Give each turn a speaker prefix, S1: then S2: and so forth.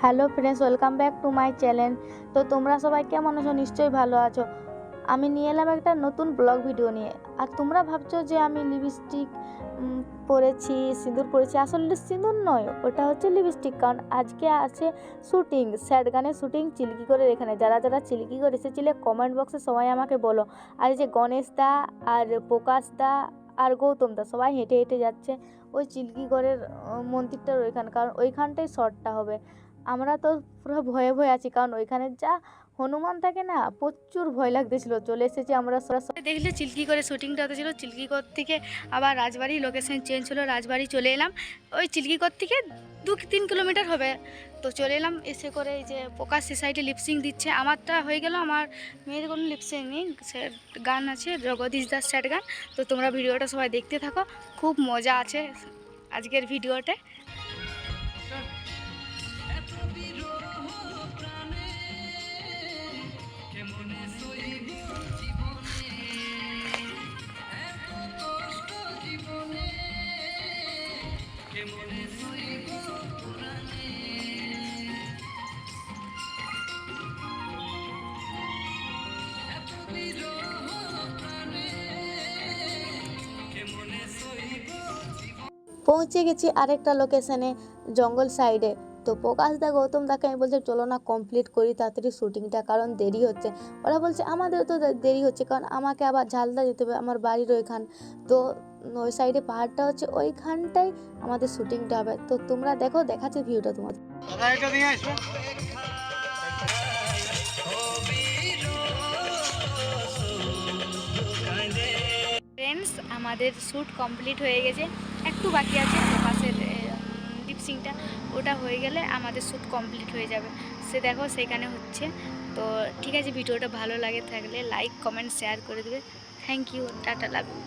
S1: Hello friends, welcome back to my channel. তো তোমরা সবাই কেমন আছো? নিশ্চয়ই ভালো আছো। আমি নিয়ে এলাম একটা নতুন ব্লগ ভিডিও নিয়ে। আর তোমরা ভাবছো যে আমি লিপস্টিক পরেছি, সিঁদুর পরেছি। আসলে সিঁদুর নয়, ওটা হচ্ছে লিপস্টিক। কারণ আজকে আছে শ্যুটিং, স্যাড গানের শ্যুটিং চিল্কি করে এখানে। যারা যারা চিল্কি করে এসেছিলে কমেন্ট বক্সে সবাই আমাকে বলো। আর যে গণেশ দা আর প্রকাশ দা আর গৌতম দা সবাই হেঁটে হেঁটে যাচ্ছে ওই চিল্কিগড়ের মন্দিরটার ওইখানে, কারণ ওইখানটাই শর্টটা হবে। আমরা তো পুরো ভয়ে ভয়ে আছি, কারণ ওইখানে যা হনুমান থাকে না, প্রচুর ভয় লাগতেছিল। চলে এসেছি আমরা সরাসরি, দেখলে চিল্কিগড়ে শুটিংটা হতেছিল। চিল্কিগড় থেকে আবার রাজবাড়ি লোকেশন চেঞ্জ হলো, রাজবাড়ি চলে এলাম। ওই চিল্কিগড় থেকে 2-3 কিলোমিটার হবে। তো চলে এলাম, এসে করে এই যে প্রকাশ সে সাইডে লিপসিং দিচ্ছে। আমারটা হয়ে গেল, আমার মেয়ের কোনো লিপসিং নেই, গান আছে জগদীশ দাস স্যাড গান। তো তোমরা ভিডিওটা সবাই দেখতে থাকো, খুব মজা আছে আজকের ভিডিওতে। পৌঁছে গেছি আরেকটা লোকেশনে, জঙ্গল সাইডে। তো প্রকাশ দা গৌতম দাকে আমি বলছি চলো না কমপ্লিট করি তাড়াতাড়ি শ্যুটিংটা, কারণ দেরি হচ্ছে। ওরা বলছে আমাদের তো দেরি হচ্ছে, কারণ আমাকে আবার ঝালদা যেতে হবে, আমার বাড়ির ওইখান। তো ওই সাইডে পাহাড়টা হচ্ছে, ওইখানটাই আমাদের শ্যুটিংটা হবে। তো তোমরা দেখো, দেখাচ্ছে ভিউটা তোমাদের। ফ্রেন্ডস, আমাদের শ্যুট কমপ্লিট হয়ে গেছে, একটু বাকি আছে প্রকাশের লিপসিংটা। ওটা হয়ে গেলে আমাদের শ্যুট কমপ্লিট হয়ে যাবে। সে দেখো সেখানে হচ্ছে। তো ঠিক আছে, ভিডিওটা ভালো লাগে থাকলে লাইক কমেন্ট শেয়ার করে দেবে। Thank you, tata, love you.